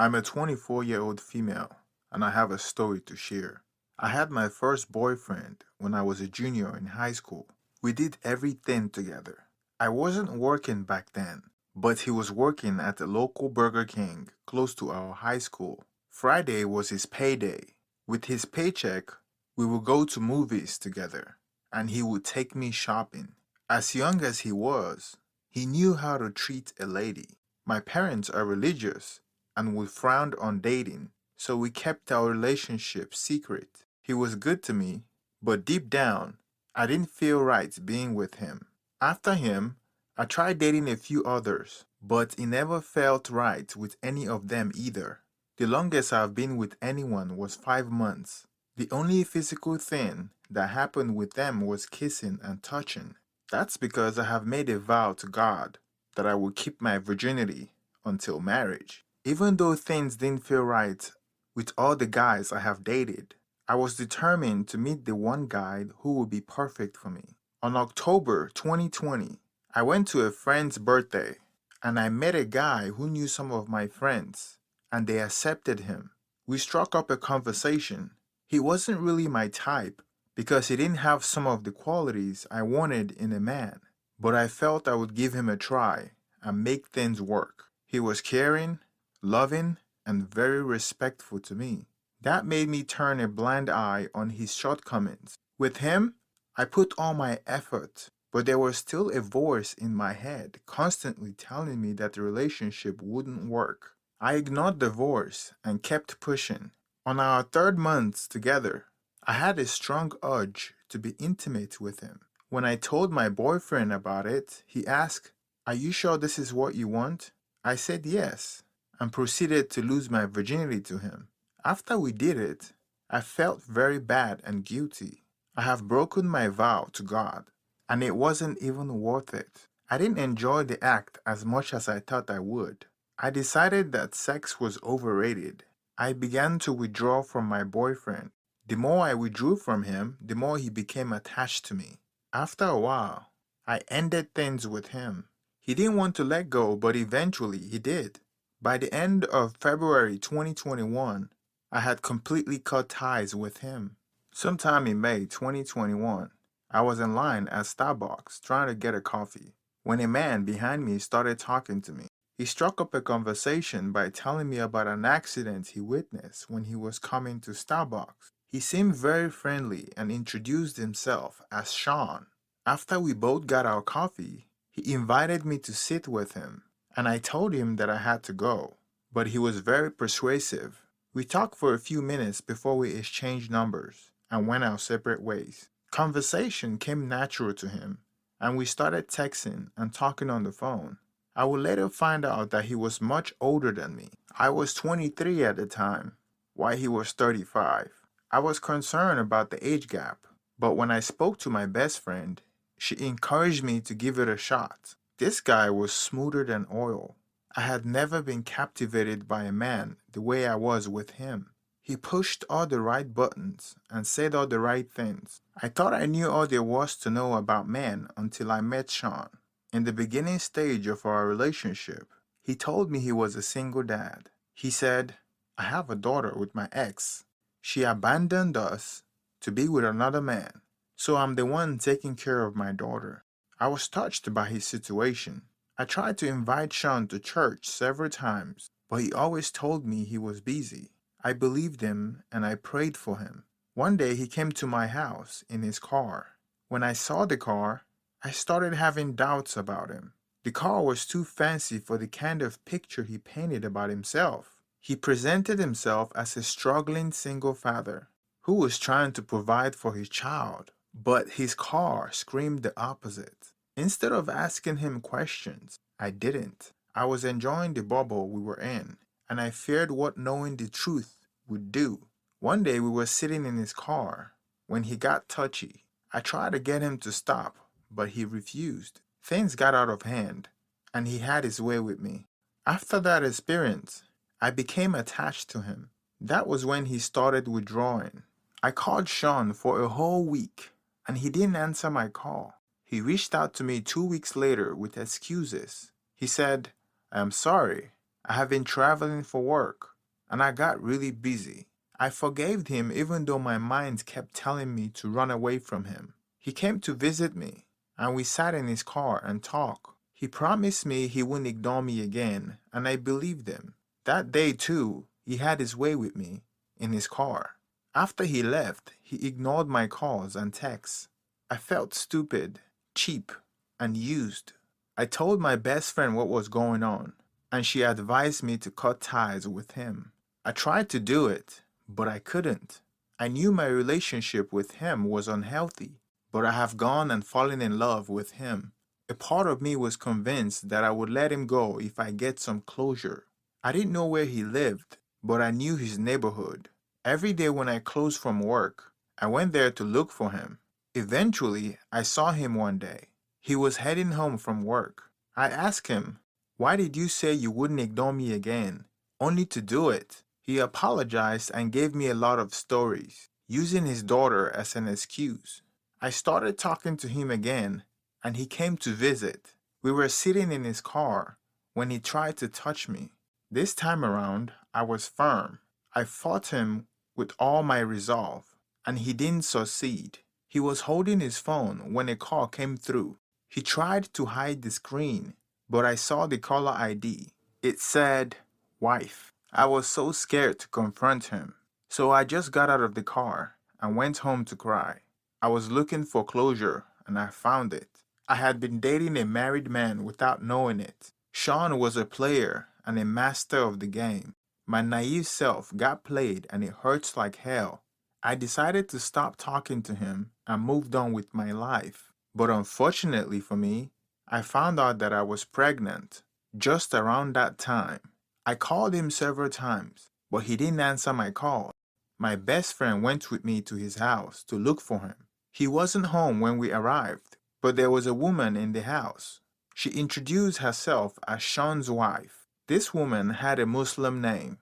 I'm a 24-year-old female, and I have a story to share. I had my first boyfriend when I was a junior in high school. We did everything together. I wasn't working back then, but he was working at the local Burger King close to our high school. Friday was his payday. With his paycheck, we would go to movies together, and he would take me shopping. As young as he was, he knew how to treat a lady. My parents are religious and we frowned on dating, so we kept our relationship secret. He was good to me, but deep down, I didn't feel right being with him. After him, I tried dating a few others, but it never felt right with any of them either. The longest I've been with anyone was 5 months. The only physical thing that happened with them was kissing and touching. That's because I have made a vow to God that I will keep my virginity until marriage. Even though things didn't feel right with all the guys I have dated, I was determined to meet the one guy who would be perfect for me. On October 2020, I went to a friend's birthday and I met a guy who knew some of my friends and they accepted him. We struck up a conversation. He wasn't really my type because he didn't have some of the qualities I wanted in a man, but I felt I would give him a try and make things work. He was caring, loving, and very respectful to me. That made me turn a blind eye on his shortcomings. With him, I put all my effort, but there was still a voice in my head constantly telling me that the relationship wouldn't work. I ignored the voice and kept pushing. On our third month together, I had a strong urge to be intimate with him. When I told my boyfriend about it, he asked, "Are you sure this is what you want?" I said yes, and proceeded to lose my virginity to him. After we did it, I felt very bad and guilty. I have broken my vow to God, and it wasn't even worth it. I didn't enjoy the act as much as I thought I would. I decided that sex was overrated. I began to withdraw from my boyfriend. The more I withdrew from him, the more he became attached to me. After a while, I ended things with him. He didn't want to let go, but eventually he did. By the end of February 2021, I had completely cut ties with him. Sometime in May 2021, I was in line at Starbucks trying to get a coffee when a man behind me started talking to me. He struck up a conversation by telling me about an accident he witnessed when he was coming to Starbucks. He seemed very friendly and introduced himself as Sean. After we both got our coffee, he invited me to sit with him, and I told him that I had to go, but he was very persuasive. We talked for a few minutes before we exchanged numbers and went our separate ways. Conversation came natural to him, and we started texting and talking on the phone. I would later find out that he was much older than me. I was 23 at the time, while he was 35. I was concerned about the age gap, but when I spoke to my best friend, she encouraged me to give it a shot. This guy was smoother than oil. I had never been captivated by a man the way I was with him. He pushed all the right buttons and said all the right things. I thought I knew all there was to know about men until I met Sean. In the beginning stage of our relationship, he told me he was a single dad. He said, "I have a daughter with my ex. She abandoned us to be with another man, so I'm the one taking care of my daughter." I was touched by his situation. I tried to invite Sean to church several times, but he always told me he was busy. I believed him and I prayed for him. One day he came to my house in his car. When I saw the car, I started having doubts about him. The car was too fancy for the kind of picture he painted about himself. He presented himself as a struggling single father who was trying to provide for his child, but his car screamed the opposite. Instead of asking him questions, I didn't. I was enjoying the bubble we were in, and I feared what knowing the truth would do. One day we were sitting in his car when he got touchy. I tried to get him to stop, but he refused. Things got out of hand, and he had his way with me. After that experience, I became attached to him. That was when he started withdrawing. I called Sean for a whole week, and he didn't answer my call. He reached out to me 2 weeks later with excuses. He said, "I am sorry. I have been traveling for work. and I got really busy. I forgave him even though my mind kept telling me to run away from him. He came to visit me, and we sat in his car and talked. He promised me he wouldn't ignore me again, and I believed him. That day, too, he had his way with me in his car. After he left, he ignored my calls and texts. I felt stupid, cheap, and used. I told my best friend what was going on, and she advised me to cut ties with him. I tried to do it, but I couldn't. I knew my relationship with him was unhealthy, but I have gone and fallen in love with him. A part of me was convinced that I would let him go if I get some closure. I didn't know where he lived, but I knew his neighborhood. Every day when I closed from work, I went there to look for him. Eventually, I saw him one day. He was heading home from work. I asked him, "Why did you say you wouldn't ignore me again?" Only to do it. He apologized and gave me a lot of stories, using his daughter as an excuse. I started talking to him again, and he came to visit. We were sitting in his car when he tried to touch me. This time around, I was firm. I fought him with all my resolve, and he didn't succeed. He was holding his phone when a call came through. He tried to hide the screen, but I saw the caller ID. It said, "Wife." I was so scared to confront him, so I just got out of the car and went home to cry. I was looking for closure, and I found it. I had been dating a married man without knowing it. Sean was a player and a master of the game. My naive self got played, and it hurts like hell. I decided to stop talking to him and moved on with my life. But unfortunately for me, I found out that I was pregnant just around that time. I called him several times, but he didn't answer my call. My best friend went with me to his house to look for him. He wasn't home when we arrived, but there was a woman in the house. She introduced herself as Sean's wife. This woman had a Muslim name,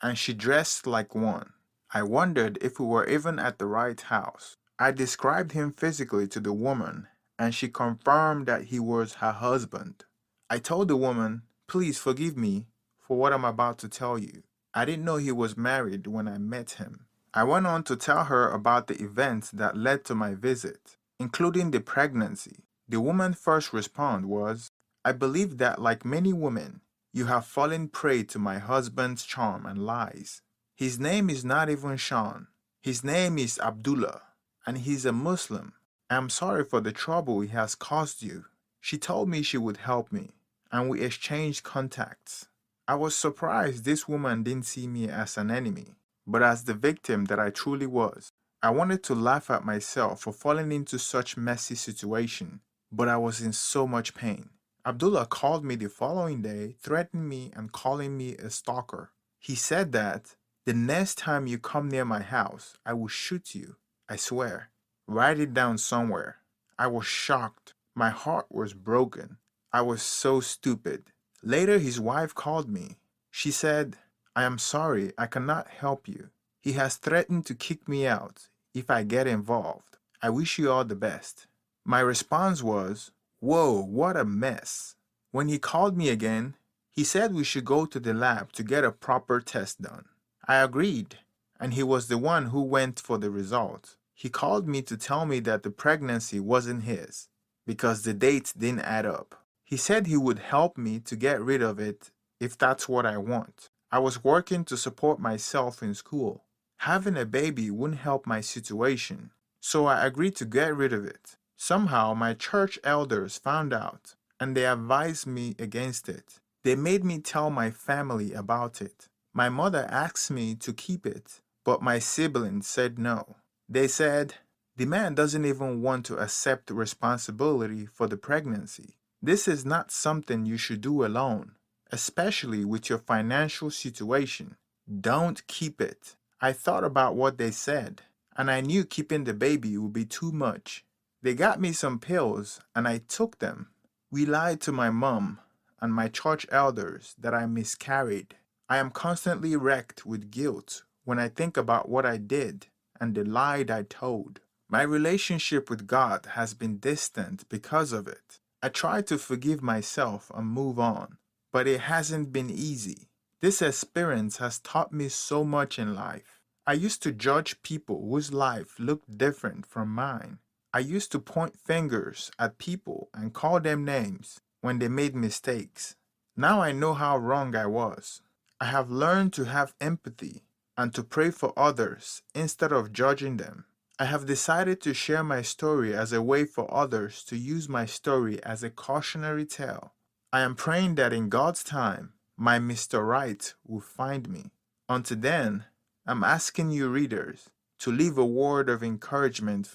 and she dressed like one. I wondered if we were even at the right house. I described him physically to the woman, and she confirmed that he was her husband. I told the woman, "Please forgive me for what I'm about to tell you. I didn't know he was married when I met him." I went on to tell her about the events that led to my visit, including the pregnancy. The woman's first response was, "I believe that, like many women, you have fallen prey to my husband's charm and lies. His name is not even Sean. His name is Abdullah, and he's a Muslim. I am sorry for the trouble he has caused you." She told me she would help me, and we exchanged contacts. I was surprised this woman didn't see me as an enemy, but as the victim that I truly was. I wanted to laugh at myself for falling into such messy situation, but I was in so much pain. Abdullah called me the following day, threatening me and calling me a stalker. He said that, "The next time you come near my house, I will shoot you. I swear. Write it down somewhere." I was shocked. My heart was broken. I was so stupid. Later, his wife called me. She said, "I am sorry, I cannot help you. He has threatened to kick me out if I get involved. I wish you all the best." My response was, "Whoa, what a mess." When he called me again, he said we should go to the lab to get a proper test done. I agreed, and he was the one who went for the result. He called me to tell me that the pregnancy wasn't his, because the dates didn't add up. He said he would help me to get rid of it if that's what I want. I was working to support myself in school. Having a baby wouldn't help my situation, so I agreed to get rid of it. Somehow my church elders found out, and they advised me against it. They made me tell my family about it. My mother asked me to keep it, but my siblings said no. They said, "The man doesn't even want to accept responsibility for the pregnancy. This is not something you should do alone, especially with your financial situation. Don't keep it." I thought about what they said, and I knew keeping the baby would be too much. They got me some pills, and I took them. We lied to my mom and my church elders that I miscarried. I am constantly wrecked with guilt when I think about what I did and the lie I told. My relationship with God has been distant because of it. I try to forgive myself and move on, but it hasn't been easy. This experience has taught me so much in life. I used to judge people whose life looked different from mine. I used to point fingers at people and call them names when they made mistakes. Now I know how wrong I was. I have learned to have empathy and to pray for others instead of judging them. I have decided to share my story as a way for others to use my story as a cautionary tale. I am praying that in God's time, my Mr. Right will find me. Until then, I'm asking you readers to leave a word of encouragement